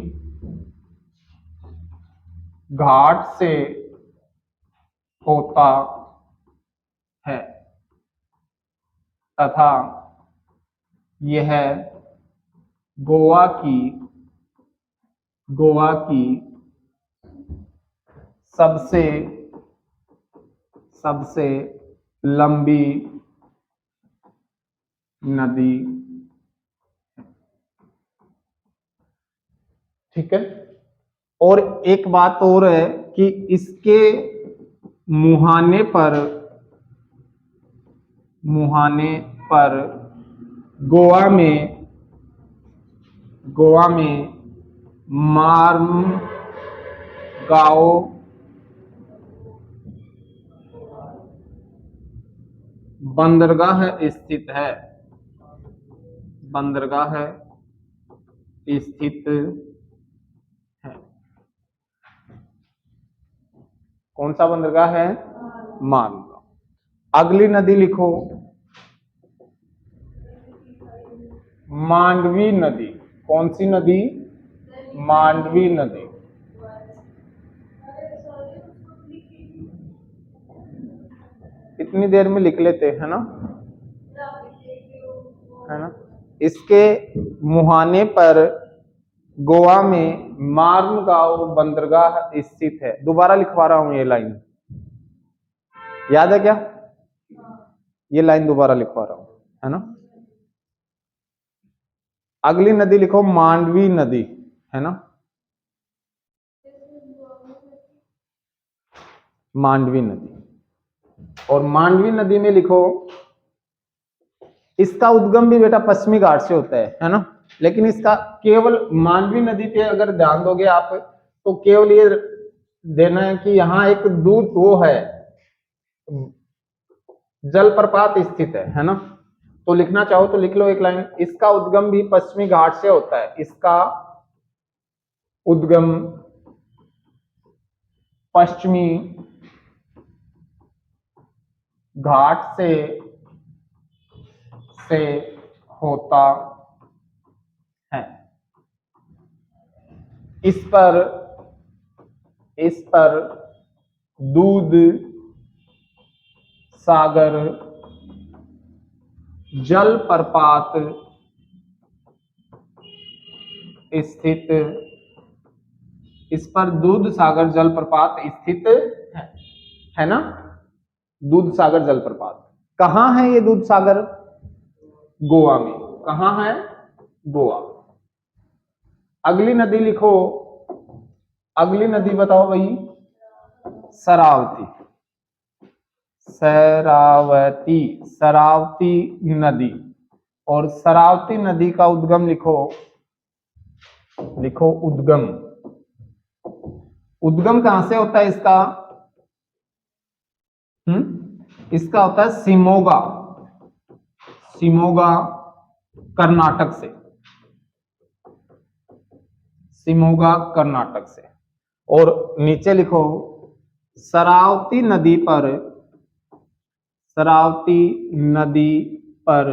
घाट से होता है तथा यह गोवा की सबसे लंबी नदी, ठीक है। और एक बात और है कि इसके मुहाने पर गोवा में बंदरगाह स्थित है, बंदरगाह स्थित है। कौन सा बंदरगाह है? मालगांव। अगली नदी लिखो, मांडवी नदी। कौन सी नदी? मांडवी नदी। इतनी देर में लिख लेते हैं ना, है ना। इसके मुहाने पर गोवा में मार्मगांव बंदरगाह स्थित है। दोबारा लिखवा रहा हूं ये लाइन, याद है क्या? ये लाइन दोबारा लिखवा रहा हूं, है ना। अगली नदी लिखो मांडवी नदी, है ना, मांडवी नदी। और मांडवी नदी में लिखो, इसका उद्गम भी बेटा पश्चिमी घाट से होता है ना। लेकिन इसका केवल मांडवी नदी पे अगर ध्यान दोगे आप, तो केवल ये देना है कि यहाँ एक दूध वो है, जलप्रपात स्थित है ना। तो लिखना चाहो तो लिख लो एक लाइन, इसका उद्गम भी पश्चिमी घाट से होता है। इसका उद्गम पश्चिमी घाट से होता है। इस पर दूध सागर जलप्रपात स्थित, इस पर दूध सागर जलप्रपात स्थित है ना। दूध सागर जलप्रपात कहाँ है? ये दूध सागर गोवा में। कहाँ है? गोवा। अगली नदी लिखो, अगली नदी बताओ भाई, शरावती। शरावती, शरावती नदी। और शरावती नदी का उद्गम लिखो, लिखो उद्गम। उद्गम कहां से होता है इसका? इसका होता है शिमोगा, शिमोगा कर्नाटक से, शिमोगा कर्नाटक से। और नीचे लिखो शरावती नदी पर, शरावती नदी पर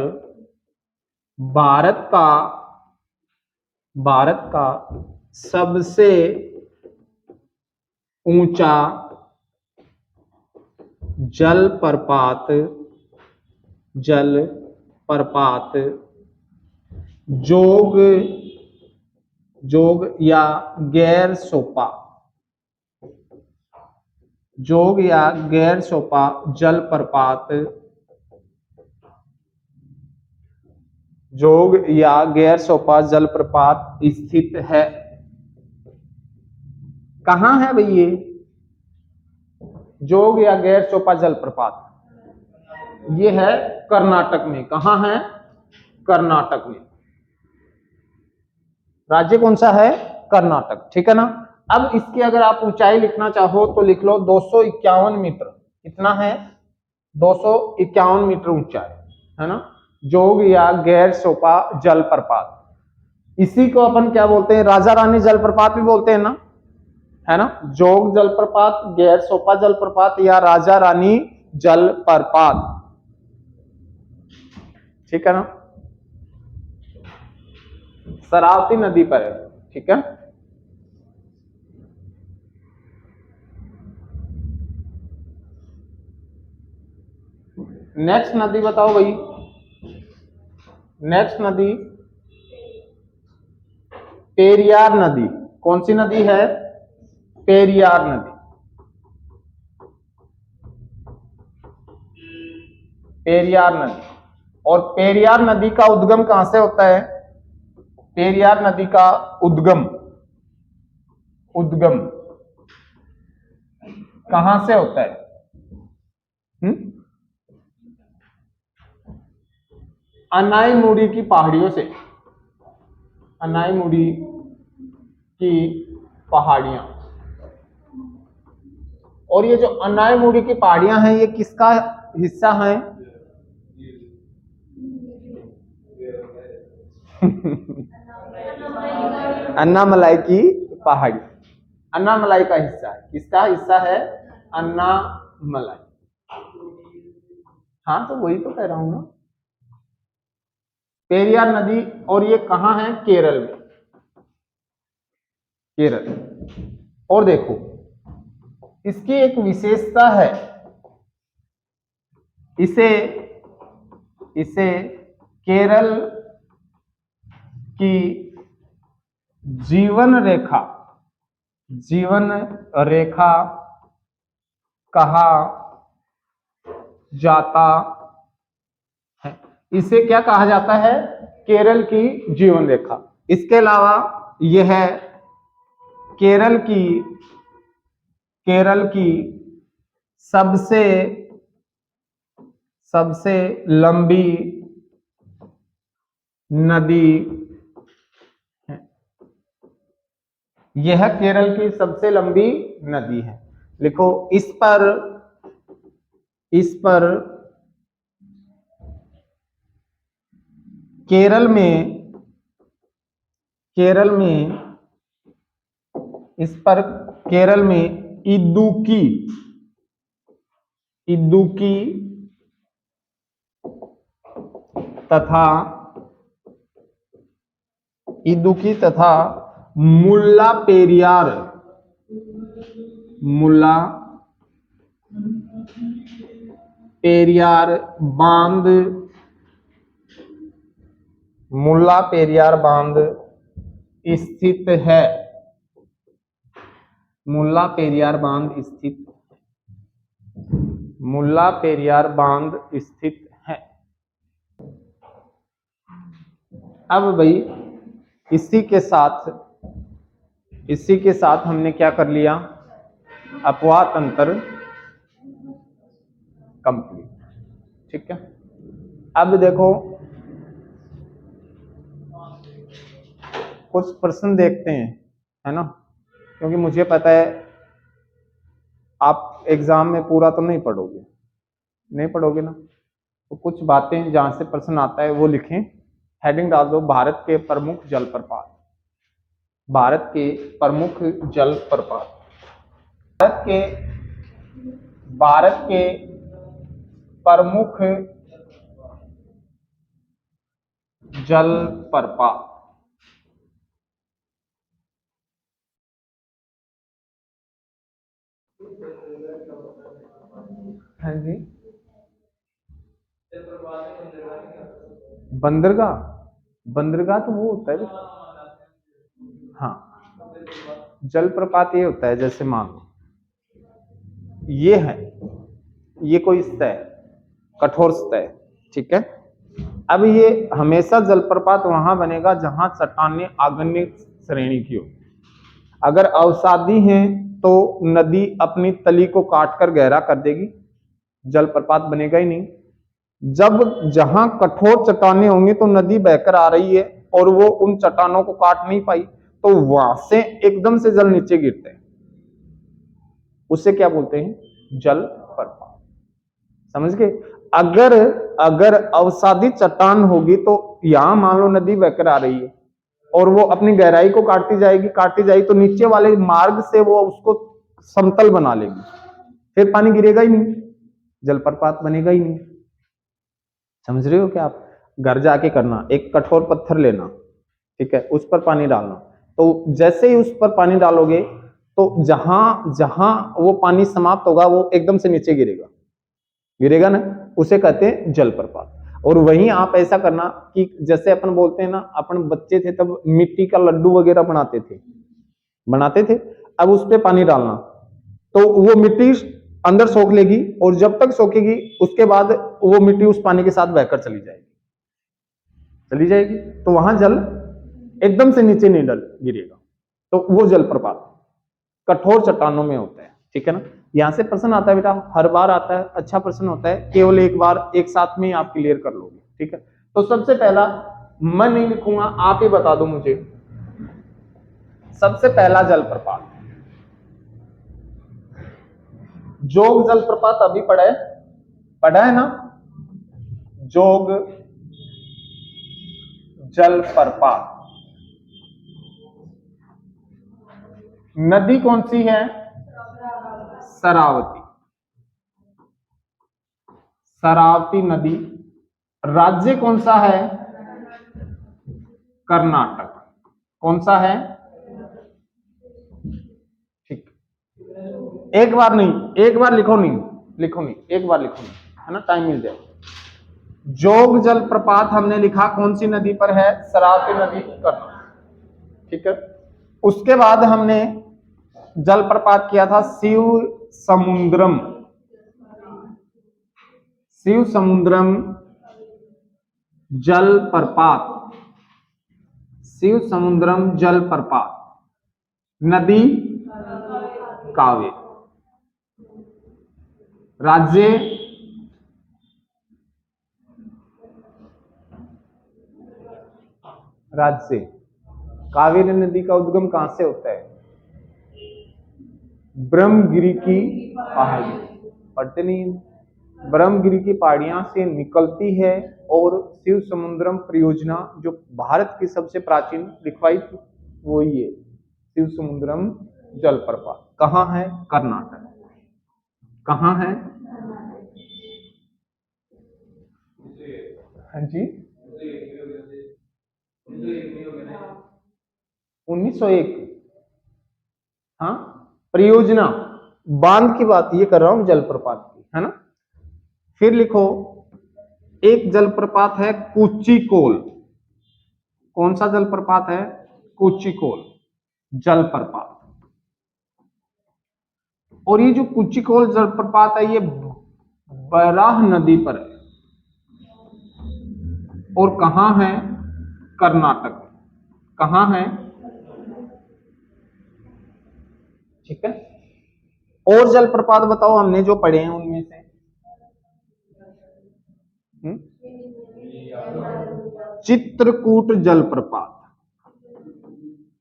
भारत का सबसे ऊंचा जलप्रपात जोग या गैर सोपा, जोग या गैर सोपा जलप्रपात, जोग या गैर सोपा जलप्रपात स्थित है। कहां है भाई ये जोग या गैर सोपा जलप्रपात? ये है कर्नाटक में। कहां है? कर्नाटक में। राज्य कौन सा है? कर्नाटक, ठीक है ना। अब इसकी अगर आप ऊंचाई लिखना चाहो तो लिख लो 251 मीटर। कितना है? 251 मीटर ऊंचाई, है ना। जोग या गैर सोपा जलप्रपात, इसी को अपन क्या बोलते हैं? राजा रानी जलप्रपात भी बोलते हैं ना, है ना। जोग जलप्रपात, गैर सोपा जलप्रपात या राजा रानी जलप्रपात, ठीक है ना। शरावती नदी पर है, ठीक है। नेक्स्ट नदी बताओ भाई, नेक्स्ट नदी पेरियार नदी। कौन सी नदी है? पेरियार नदी। पेरियार नदी। और पेरियार नदी का उद्गम कहां से होता है? पेरियार नदी का उद्गम कहां से होता है? अनाईमुड़ी की पहाड़ियों से, अनाईमुड़ी की पहाड़ियां। और ये जो अनाईमुड़ी की पहाड़ियां हैं, ये किसका हिस्सा है? अन्नामलाई की पहाड़ी, अन्नामलाई का हिस्सा है। किसका हिस्सा है? अन्नामलाई। हाँ तो वही तो कह रहा हूं ना, पेरियार नदी। और ये कहाँ है? केरल में, केरल। और देखो इसकी एक विशेषता है, इसे इसे केरल की जीवन रेखा, जीवन रेखा कहा जाता है। इसे क्या कहा जाता है? केरल की जीवन रेखा। इसके अलावा यह केरल की सबसे सबसे लंबी नदी है। यह केरल की सबसे लंबी नदी है। लिखो इस पर केरल में इस पर केरल में इदुक्की तथा मुल्ला पेरियार बांध स्थित है। मुल्ला पेरियार बांध स्थित है। अब भाई इसी के साथ हमने क्या कर लिया? अपवाह तंत्र कंप्लीट। ठीक है, अब देखो कुछ प्रश्न देखते हैं, है ना, क्योंकि मुझे पता है आप एग्जाम में पूरा तो नहीं पढ़ोगे ना, तो कुछ बातें जहां से प्रश्न आता है वो लिखें। हेडिंग डाल दो भारत के प्रमुख जलप्रपात। भारत के प्रमुख जलप्रपात। हाँ जी, बंदरगाह तो वो होता है। हाँ, जलप्रपात ये होता है, जैसे मान लो ये कोई सतह, कठोर सतह, ठीक है। अब ये हमेशा जलप्रपात वहां बनेगा जहां चट्टानें आग्नेय श्रेणी की हो। अगर अवसादी हैं तो नदी अपनी तली को काटकर गहरा कर देगी, जलप्रपात बनेगा ही नहीं। जब जहां कठोर चट्टानें होंगी तो नदी बहकर आ रही है और वो उन चट्टानों को काट नहीं पाई, तो वहां से एकदम से जल नीचे गिरते हैं, उससे क्या बोलते हैं? जलप्रपात। समझ गए? अगर अवसादी चट्टान होगी तो यहां मान लो नदी बहकर आ रही है और वो अपनी गहराई को काटती जाएगी तो नीचे वाले मार्ग से वो उसको समतल बना लेगी, फिर पानी गिरेगा ही नहीं, जलप्रपात बनेगा ही नहीं। समझ रहे हो क्या? आप घर जाके करना, एक कठोर पत्थर लेना, ठीक है, उस पर पानी डालना, तो जैसे ही उस पर पानी डालोगे तो जहां जहां वो पानी समाप्त होगा वो एकदम से नीचे गिरेगा ना, उसे कहते हैं जलप्रपात। और वहीं आप ऐसा करना कि जैसे अपन बोलते हैं ना, अपन बच्चे थे तब मिट्टी का लड्डू वगैरह बनाते थे, अब उस पर पानी डालना तो वो मिट्टी अंदर सोख लेगी और जब तक सोखेगी उसके बाद वो मिट्टी उस पानी के साथ बहकर चली जाएगी, तो वहां जल एकदम से नीचे नहीं गिरेगा, तो वो जलप्रपात कठोर चट्टानों में होता है। ठीक है ना, यहां से प्रश्न आता है बेटा, हर बार आता है, अच्छा प्रश्न होता है, केवल एक बार एक साथ में आप क्लियर कर लोगे। ठीक है, तो सबसे पहला मैं नहीं लिखूंगा, आप ही बता दो मुझे, सबसे पहला जलप्रपात जोग जलप्रपात अभी पढ़ा है ना, जोग जलप्रपात। नदी कौन सी है? शरावती। शरावती नदी। राज्य कौन सा है? कर्नाटक। कौन सा है? ठीक। एक बार नहीं, एक बार लिखो नहीं, लिखो नहीं, एक बार लिखो नहीं, है ना, टाइम मिल जाए। जोग जलप्रपात हमने लिखा कौन सी नदी पर है? शरावती नदी, कर्नाटक। ठीक है। उसके बाद हमने जलप्रपात किया था शिव समुद्रम। शिव समुद्रम जलप्रपात। शिव समुद्रम जलप्रपात। नदी कावेरी। राज्य राज्य कावेरी नदी का उद्गम कहां से होता है? ब्रह्मगिरी की पहाड़ी। पढ़ते नहीं? ब्रह्मगिरी की पहाड़ियां से निकलती है और शिव समुद्रम परियोजना जो भारत की सबसे प्राचीन लिखवाई थी वो ही है शिव समुद्रम जलप्रपात। कहाँ है? कर्नाटक। कहाँ है? हाँ जी, 1901। हाँ, परियोजना बांध की बात ये कर रहा हूं, जलप्रपात की, है ना। फिर लिखो, एक जलप्रपात है कुचिकोल। कौन सा जलप्रपात है? कुचिकोल जलप्रपात। और ये जो कुचिकोल जलप्रपात है ये बराह नदी पर है और कहां है? कर्नाटक। कहां है? ठीक है। और जलप्रपात बताओ हमने जो पढ़े हैं उनमें से। चित्रकूट जलप्रपात।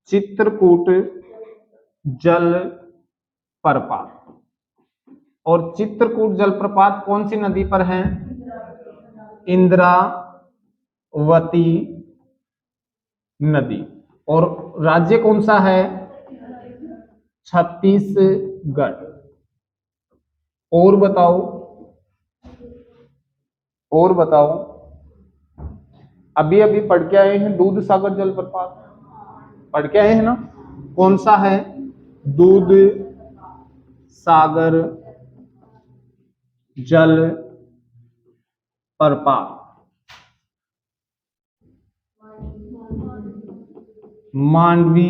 चित्रकूट जलप्रपात। और चित्रकूट जलप्रपात कौन सी नदी पर है? इंद्रावती नदी। और राज्य कौन सा है? छत्तीसगढ़। और बताओ, और बताओ, अभी अभी पढ़ के आए हैं दूध सागर जलप्रपात, पढ़ के आए हैं ना। कौन सा है? दूध सागर जल प्रपात। मांडवी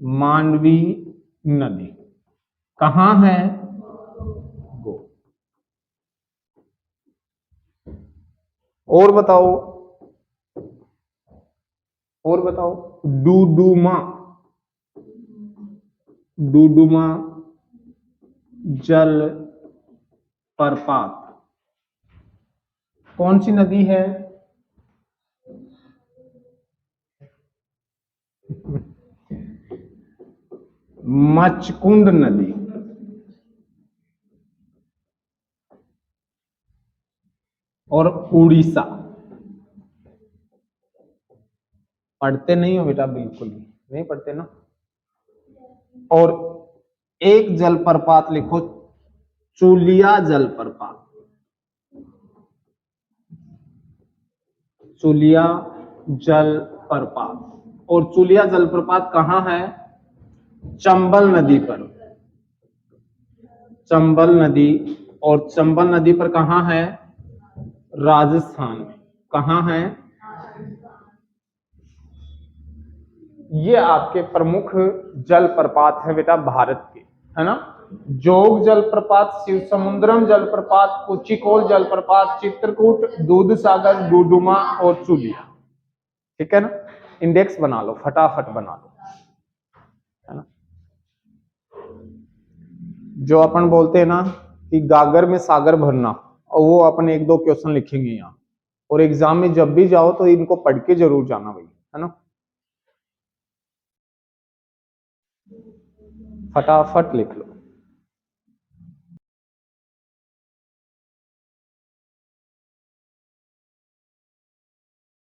मांडवी नदी कहां है? गो। और बताओ, और बताओ, डुडुमा। डुडुमा जल प्रपात कौन सी नदी है? मचकुंड नदी। और उड़ीसा। पढ़ते नहीं हो बेटा? बिल्कुल भी नहीं पढ़ते ना। और एक जलप्रपात लिखो, चुलिया जलप्रपात। चुलिया जलप्रपात। और चुलिया जलप्रपात कहां है? चंबल नदी पर। चंबल नदी। और चंबल नदी पर कहां है? राजस्थान में। कहां है? ये आपके प्रमुख जलप्रपात है बेटा भारत के, है ना। जोग जलप्रपात, शिव समुद्रम जलप्रपात, कुचिकोल जलप्रपात, चित्रकूट, दूध सागर, डुडुमा और चुलिया। ठीक है ना। इंडेक्स बना लो, फटाफट बना लो, है ना। जो अपन बोलते हैं ना कि गागर में सागर भरना, और वो अपन एक दो क्वेश्चन लिखेंगे यहाँ, और एग्जाम में जब भी जाओ तो इनको पढ़ के जरूर जाना भाई, है ना। फटाफट लिख लो।